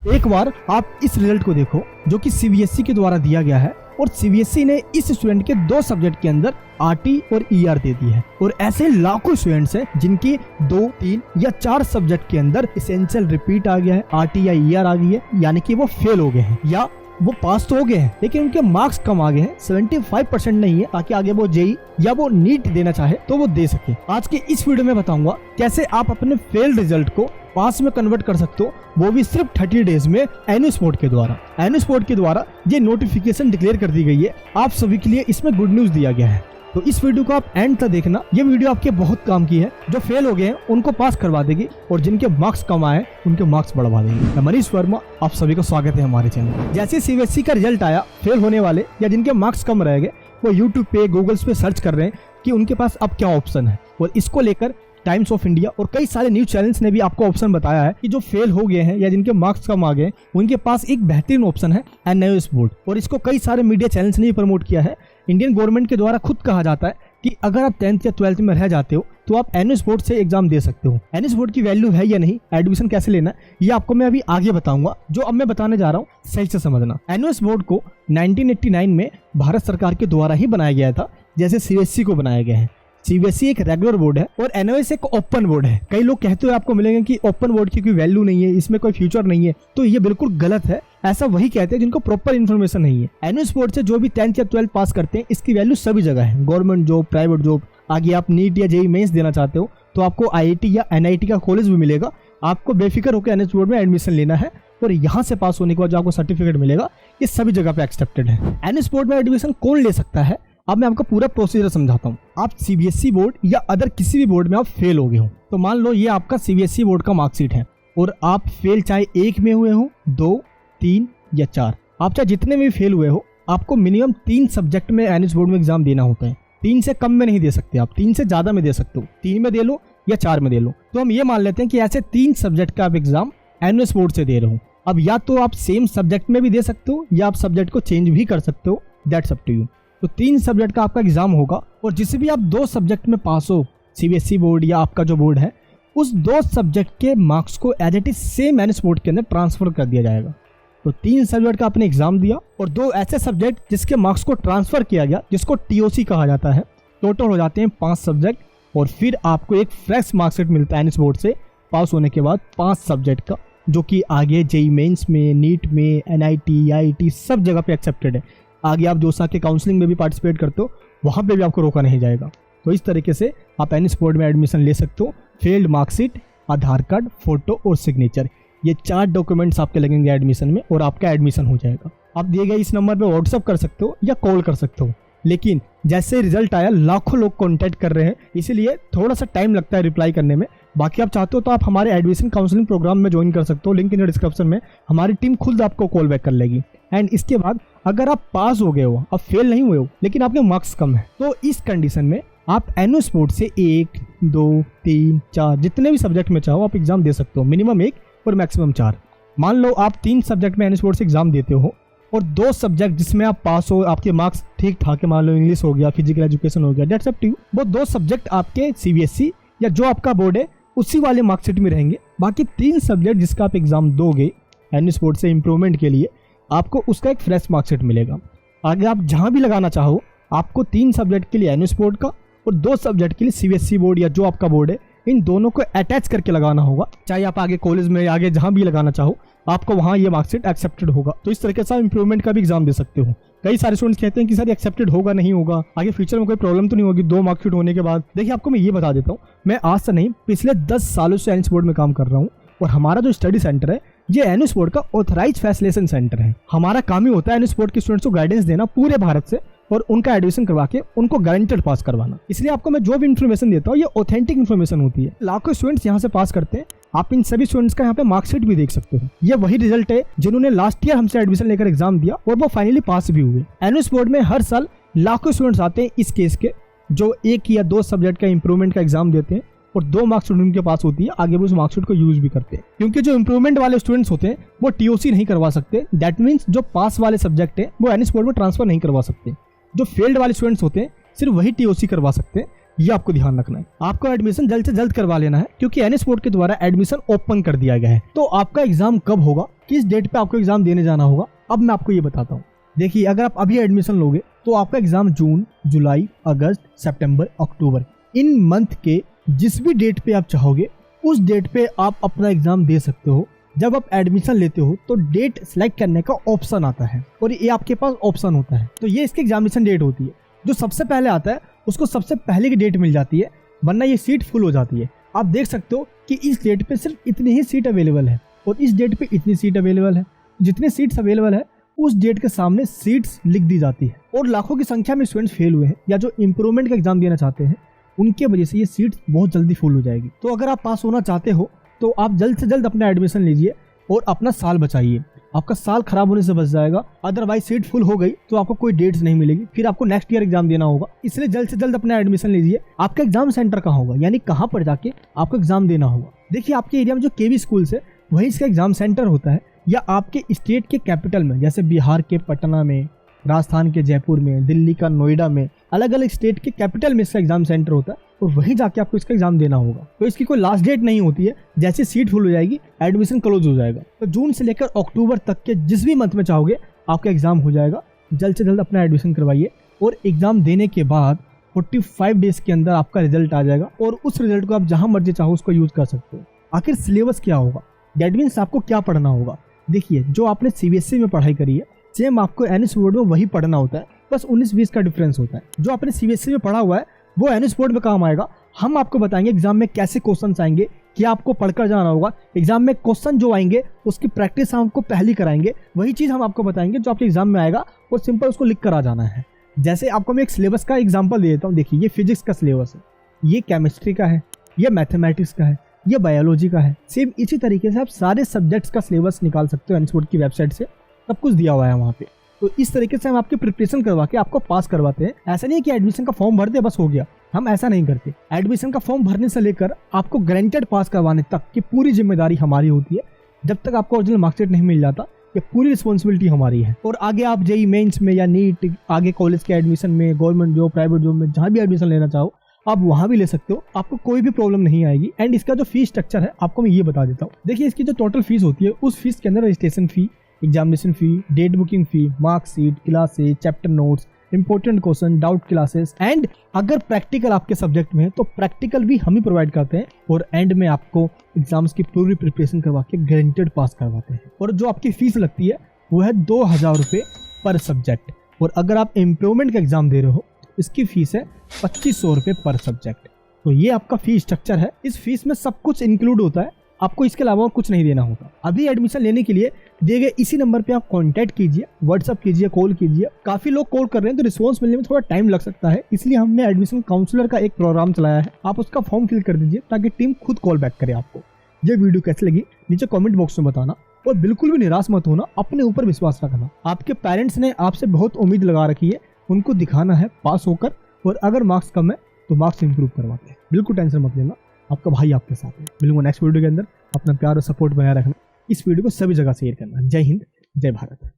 एक बार आप इस रिजल्ट को देखो जो कि सीबीएसई के द्वारा दिया गया है और सीबीएसई ने इस स्टूडेंट के 2 सब्जेक्ट के अंदर आरटी और ईआर दे दी है और ऐसे लाखों स्टूडेंट्स हैं जिनकी 2, 3 या 4 सब्जेक्ट के अंदर एसेंशियल रिपीट आ गया है, आरटी या ईआर आ गई है, यानी कि वो फेल हो गए हैं या वो पास तो हो गए हैं लेकिन उनके मार्क्स कम आ गए हैं, 75% नहीं है, ताकि आगे वो जेई या वो नीट देना चाहे तो वो दे सके। आज के इस वीडियो में बताऊंगा कैसे आप अपने फेल रिजल्ट को पास में कन्वर्ट कर सकते हो, वो भी सिर्फ 30 डेज में एनुस्पोर्ट के द्वारा। एनुस्पोर्ट के द्वारा ये नोटिफिकेशन डिक्लेयर कर दी गई है, आप सभी के लिए इसमें गुड न्यूज दिया गया है, तो इस वीडियो को आप एंड तक देखना। ये वीडियो आपके बहुत काम की है, जो फेल हो गए हैं उनको पास करवा देगी और जिनके मार्क्स कम आए उनके मार्क्स बढ़वा देगी। मैं मनीष वर्मा, आप सभी का स्वागत है हमारे चैनल। जैसे सीबीएसई का रिजल्ट आया, फेल होने वाले या जिनके मार्क्स कम रह गए वो यूट्यूब पे, गूगल्स पे सर्च कर रहे हैं कि उनके पास अब क्या ऑप्शन है, और इसको लेकर टाइम्स ऑफ इंडिया और कई सारे न्यूज चैनल्स ने भी आपको ऑप्शन बताया है कि जो फेल हो गए हैं या जिनके मार्क्स कम आ गए उनके पास एक बेहतरीन ऑप्शन है एनुस्पोर्ट, और इसको कई सारे मीडिया चैनल्स ने भी प्रमोट किया है। इंडियन गवर्नमेंट के द्वारा खुद कहा जाता है कि अगर आप 10th या 12th में रह जाते हो तो आप एनुस्पोर्ट से एग्जाम दे सकते हो। एनुस्पोर्ट की वैल्यू है या नहीं, एडमिशन कैसे लेना है, ये आपको मैं अभी आगे बताऊंगा। जो अब मैं बताने जा रहा हूँ सही से समझना। एनुस्पोर्ट को 1989 में भारत सरकार के द्वारा ही बनाया गया था, जैसे सीबीएसई को बनाया गया है। सीबीएसई एक रेगुलर बोर्ड है और एनओएस एक ओपन बोर्ड है। कई लोग कहते हुए आपको मिलेंगे कि ओपन बोर्ड की कोई वैल्यू नहीं है, इसमें कोई फ्यूचर नहीं है, तो ये बिल्कुल गलत है। ऐसा वही कहते हैं जिनको प्रॉपर इन्फॉर्मेशन नहीं है। एनुस्पोर्ट से जो भी 10th या 12th पास करते हैं, इसकी वैल्यू सभी जगह है, गवर्नमेंट जॉब, प्राइवेट जॉब। आगे आप नीट या जेईई मेंस देना चाहते हो तो आपको आईआईटी या एनआईटी का कॉलेज भी मिलेगा। आपको बेफिक्र होकर एनुस्पोर्ट में एडमिशन लेना है और यहाँ से पास होने के बाद जो आपको सर्टिफिकेट मिलेगा, ये सभी जगह पे एक्सेप्टेड है। एनुस्पोर्ट में एडमिशन कौन ले सकता है, अब मैं आपको पूरा प्रोसीजर समझाता हूँ। आप सीबीएसई बोर्ड या अदर किसी भी बोर्ड में आप फेल हो गए हो, तो मान लो ये आपका सीबीएसई बोर्ड का मार्कशीट है और आप फेल चाहे 1 में हुए हो, 2, 3 या 4, आप चाहे जितने में भी फेल हुए हो, आपको मिनिमम 3 सब्जेक्ट में एनुस्पोर्ट में एग्जाम देना होता है। 3 से कम में नहीं दे सकते आप, 3 से ज्यादा में दे सकते हो, 3 में दे लो या 4 में दे लो। तो हम ये मान लेते हैं कि ऐसे 3 सब्जेक्ट का आप एग्जाम एनुस्पोर्ट से दे रहे हो। अब या तो आप सेम सब्जेक्ट में भी दे सकते हो या आप सब्जेक्ट को चेंज भी कर सकते हो, दैट्स अप टू यू। तो 3 सब्जेक्ट का आपका एग्जाम होगा और जिस भी आप 2 सब्जेक्ट में पास हो, सीबीएसई बोर्ड या आपका जो बोर्ड है, उस 2 सब्जेक्ट के मार्क्स को एज इट इज सेम एनुस्पोर्ट के अंदर ट्रांसफर कर दिया जाएगा। तो 3 सब्जेक्ट का आपने एग्जाम दिया और 2 ऐसे सब्जेक्ट जिसके मार्क्स को ट्रांसफर किया गया, जिसको टीओसी कहा जाता है, टोटल हो जाते हैं 5 सब्जेक्ट, और फिर आपको एक फ्रेश मार्कशीट मिलता है एनुस्पोर्ट से पास होने के बाद 5 सब्जेक्ट का, जो कि आगे जेईई मेंस में, नीट में, एनआईटी, आईआईटी सब जगह पे एक्सेप्टेड है। आगे आप जो के काउंसलिंग में भी पार्टिसिपेट करते हो, वहाँ पे भी आपको रोका नहीं जाएगा। तो इस तरीके से आप एनुस्पोर्ट में एडमिशन ले सकते हो। फेल्ड मार्कशीट, आधार कार्ड, फोटो और सिग्नेचर, ये 4 डॉक्यूमेंट्स आपके लगेंगे एडमिशन में और आपका एडमिशन हो जाएगा। आप दिए गए इस नंबर पे व्हाट्सअप कर सकते हो या कॉल कर सकते हो, लेकिन जैसे रिजल्ट आया लाखों लोग कॉन्टैक्ट कर रहे हैं, इसीलिए थोड़ा सा टाइम लगता है रिप्लाई करने में। बाकी आप चाहते हो तो आप हमारे एडमिशन काउंसलिंग प्रोग्राम में ज्वाइन कर सकते हो, लिंक इन द डिस्क्रिप्शन में। हमारी टीम खुद आपको कॉल बैक कर लेगी। एंड इसके बाद अगर आप पास हो गए हो, अब फेल नहीं हुए हो, लेकिन आपके मार्क्स कम है, तो इस कंडीशन में आप एनुस्पोर्ट से 1, 2, 3, 4 जितने भी सब्जेक्ट में चाहो आप एग्जाम दे सकते हो, मिनिमम 1 और मैक्सिमम 4। मान लो आप 3 सब्जेक्ट में एनुस्पोर्ट से एग्जाम देते हो और 2 सब्जेक्ट जिसमें आप पास हो, आपके मार्क्स ठीक ठाक है, मान लो इंग्लिश हो गया, फिजिकल एजुकेशन हो गया, दैट्स अप टू यू। वो 2 सब्जेक्ट आपके सीबीएसई या जो आपका बोर्ड है उसी वाले मार्कशीट में रहेंगे। बाकी 3 सब्जेक्ट जिसका आप एग्जाम दोगे एनुस्पोर्ट से इम्प्रूवमेंट के लिए, आपको उसका एक फ्रेश मार्कशीट मिलेगा। आगे आप जहां भी लगाना चाहो, आपको 3 सब्जेक्ट के लिए एनुस्पोर्ट का और 2 सब्जेक्ट के लिए सीबीएसई बोर्ड या जो आपका बोर्ड है, इन दोनों को अटैच करके लगाना होगा। चाहे आप आगे कॉलेज में, आगे जहां भी लगाना चाहो, आपको वहां ये मार्कशीट एक्सेप्टेड होगा। तो इस तरीके से आप इंप्रूवमेंट का भी एग्जाम दे सकते हो। कई सारे स्टूडेंट्स कहते हैं कि सर एक्सेप्टेड होगा नहीं होगा, आगे फ्यूचर में कोई प्रॉब्लम तो नहीं होगी 2 मार्कशीट होने के बाद। देखिए आपको मैं ये बता देता हूँ, मैं आज से नहीं पिछले 10 सालों से एनुस्पोर्ट में काम कर रहा हूँ और हमारा जो स्टडी सेंटर है ये एनुस्पोर्ट का ऑथराइज फैसिलिटेशन सेंटर है। हमारा काम ही होता है एनुस्पोर्ट के स्टूडेंट्स को गाइडेंस देना पूरे भारत से और उनका एडमिशन करवा के उनको गारंटेड पास करवाना। इसलिए आपको मैं जो भी इन्फॉर्मेशन देता हूँ ये ऑथेंटिक इन्फॉर्मेशन होती है। लाखों स्टूडेंट्स यहाँ से पास करते हैं। आप इन सभी स्टूडेंट्स का यहाँ पे मार्कशीट भी देख सकते हो। ये वही रिजल्ट है जिन्होंने लास्ट ईयर हमसे एडमिशन लेकर एग्जाम दिया और वो फाइनली पास भी हुए। एनुस्पोर्ट में हर साल लाखों स्टूडेंट्स आते हैं इस केस के, जो 1 या 2 सब्जेक्ट का इंप्रूवमेंट का एग्जाम देते हैं और 2 मार्कशीट उनके पास होती है, आगे वो उस मार्कशीट को यूज भी करते हैं। क्योंकि जो इंप्रूवमेंट वाले स्टूडेंट्स होते हैं वो टीओसी नहीं करवा सकते, दैट मीन्स जो पास वाले सब्जेक्ट है वो एनुस्पोर्ट में ट्रांसफर नहीं करवा सकते। जो फेल्ड वाले स्टूडेंट्स होते हैं सिर्फ वही टीओसी करवा सकते हैं, ये आपको ध्यान रखना है। आपको एडमिशन जल्द से जल्द करवा लेना है क्योंकि एनएस बोर्ड के द्वारा एडमिशन ओपन कर दिया गया है। तो आपका एग्जाम कब होगा, किस डेट पे आपको एग्जाम देने जाना होगा, अब मैं आपको ये बताता हूँ। देखिए, अगर आप अभी एडमिशन लोगे तो आपका एग्जाम जून, जुलाई, अगस्त, सितंबर, अक्टूबर इन मंथ के जिस भी डेट पे आप चाहोगे उस डेट पे आप अपना एग्जाम दे सकते हो। जब आप एडमिशन लेते हो तो डेट सेलेक्ट करने का ऑप्शन आता है और ये आपके पास ऑप्शन होता है। तो ये इसकी एग्जामिनेशन डेट होती है। जो सबसे पहले आता है उसको सबसे पहले की डेट मिल जाती है, वरना ये सीट फुल हो जाती है। आप देख सकते हो कि इस डेट पे सिर्फ इतनी ही सीट अवेलेबल है और इस डेट पे इतनी सीट अवेलेबल है। जितनी सीट्स अवेलेबल है उस डेट के सामने सीट्स लिख दी जाती है और लाखों की संख्या में स्टूडेंट्स फेल हुए हैं या जो इम्प्रूवमेंट का एग्जाम देना चाहते हैं उनके वजह से ये सीट्स बहुत जल्दी फुल हो जाएगी। तो अगर आप पास होना चाहते हो तो आप जल्द से जल्द अपना एडमिशन लीजिए और अपना साल बचाइए। आपका साल खराब होने से बच जाएगा, अदरवाइज सीट फुल हो गई तो आपको कोई डेट्स नहीं मिलेगी, फिर आपको नेक्स्ट ईयर एग्जाम देना होगा। इसलिए जल्द से जल्द अपना एडमिशन लीजिए। आपका एग्जाम सेंटर कहाँ होगा, यानी कहाँ पर जाके आपको एग्जाम देना होगा। देखिए, आपके एरिया में जो केवी स्कूल है वही इसका एग्जाम सेंटर होता है, या आपके स्टेट के कैपिटल में जैसे बिहार के पटना में, राजस्थान के जयपुर में, दिल्ली का नोएडा में, अलग अलग स्टेट के कैपिटल में इसका एग्जाम सेंटर होता है और वहीं जाके आपको इसका एग्जाम देना होगा। तो इसकी कोई लास्ट डेट नहीं होती है, जैसे सीट फुल हो जाएगी एडमिशन क्लोज हो जाएगा। तो जून से लेकर अक्टूबर तक के जिस भी मंथ में चाहोगे आपका एग्जाम हो जाएगा। जल्द से जल्द अपना एडमिशन करवाइए और एग्जाम देने के बाद 45 डेज के अंदर आपका रिजल्ट आ जाएगा और उस रिजल्ट को आप जहां मर्जी चाहो उसको यूज कर सकते हो। आखिर सिलेबस क्या होगा, दैट मीन्स आपको क्या पढ़ना होगा। देखिए, जो आपने सीबीएसई में पढ़ाई करी है सेम आपको एनएस बोर्ड में वही पढ़ना होता है, बस 19-20 का डिफरेंस होता है। जो आपने सीबीएसई में पढ़ा हुआ है वो एनएस बोर्ड में काम आएगा। हम आपको बताएंगे एग्जाम में कैसे क्वेश्चन आएंगे, क्या आपको पढ़कर जाना होगा। एग्जाम में क्वेश्चन जो आएंगे उसकी प्रैक्टिस हम आपको पहले कराएंगे, वही चीज हम आपको बताएंगे जो आपके एग्जाम में आएगा और सिंपल उसको लिख कर आ जाना है। जैसे आपको मैं एक सिलेबस का एग्जाम्पल दे देता हूँ। देखिए, ये फिजिक्स का सिलेबस है, ये केमिस्ट्री का है, ये मैथमेटिक्स का है, ये बायोलॉजी का है। सेम इसी तरीके से आप सारे सब्जेक्ट्स का सिलेबस निकाल सकते हो एनएस बोर्ड की वेबसाइट से, सब कुछ दिया हुआ है वहाँ पे। तो इस तरीके से हम आपकी प्रिपरेशन करवा के आपको पास करवाते हैं। ऐसा नहीं है कि एडमिशन का फॉर्म भर दे बस हो गया, हम ऐसा नहीं करते। एडमिशन का फॉर्म भरने से लेकर आपको गारंटेड पास करवाने तक की पूरी जिम्मेदारी हमारी होती है। जब तक आपको ओरिजिनल मार्कशीट नहीं मिल जाता ये पूरी रिस्पॉन्सिबिलिटी हमारी है। और आगे आप जेईई मेंस में या नीट, आगे कॉलेज के एडमिशन में, गवर्नमेंट जॉब, प्राइवेट जॉब में जहाँ भी एडमिशन लेना चाहो आप वहाँ भी ले सकते हो, आपको कोई भी प्रॉब्लम नहीं आएगी। एंड इसका जो फीस स्ट्रक्चर है आपको मैं ये बता देता हूँ। देखिए, इसकी जो टोटल फीस होती है उस फीस के अंदर registration fee, examination fee, date booking fee, marksheet, classes, chapter notes, important question, doubt classes and अगर प्रैक्टिकल आपके सब्जेक्ट में है तो प्रैक्टिकल भी हम ही प्रोवाइड करते हैं और एंड में आपको एग्जाम्स की पूरी प्रिपरेशन करवा के गारंटेड पास करवाते हैं। और जो आपकी फीस लगती है वो है 2000 रुपये पर सब्जेक्ट। और अगर आप इम्प्रूवमेंट का एग्जाम दे रहे हो इसकी फीस है 2500 रुपये पर सब्जेक्ट। तो ये आपका फीस स्ट्रक्चर है। इस फीस में सब कुछ इंक्लूड होता है, आपको इसके अलावा कुछ नहीं देना होता। अभी एडमिशन लेने के लिए दिए गए इसी नंबर पे आप कांटेक्ट कीजिए, व्हाट्सअप कीजिए, कॉल कीजिए। काफी लोग कॉल कर रहे हैं तो रिस्पॉन्स मिलने में थोड़ा टाइम लग सकता है, इसलिए हमने एडमिशन काउंसलर का एक प्रोग्राम चलाया है। आप उसका फॉर्म फिल कर दीजिए ताकि टीम खुद कॉल बैक करे आपको। ये वीडियो कैसी लगी नीचे कमेंट बॉक्स में बताना और बिल्कुल भी निराश मत होना, अपने ऊपर विश्वास रखना। आपके पेरेंट्स ने आपसे बहुत उम्मीद लगा रखी है, उनको दिखाना है पास होकर, और अगर मार्क्स कम है तो मार्क्स इंप्रूव करवाते हैं। बिल्कुल टेंशन मत लेना, आपका भाई आपके साथ है। मिलूंगा नेक्स्ट वीडियो के अंदर। अपना प्यार और सपोर्ट बनाए रखना, इस वीडियो को सभी जगह शेयर करना। जय हिंद, जय भारत।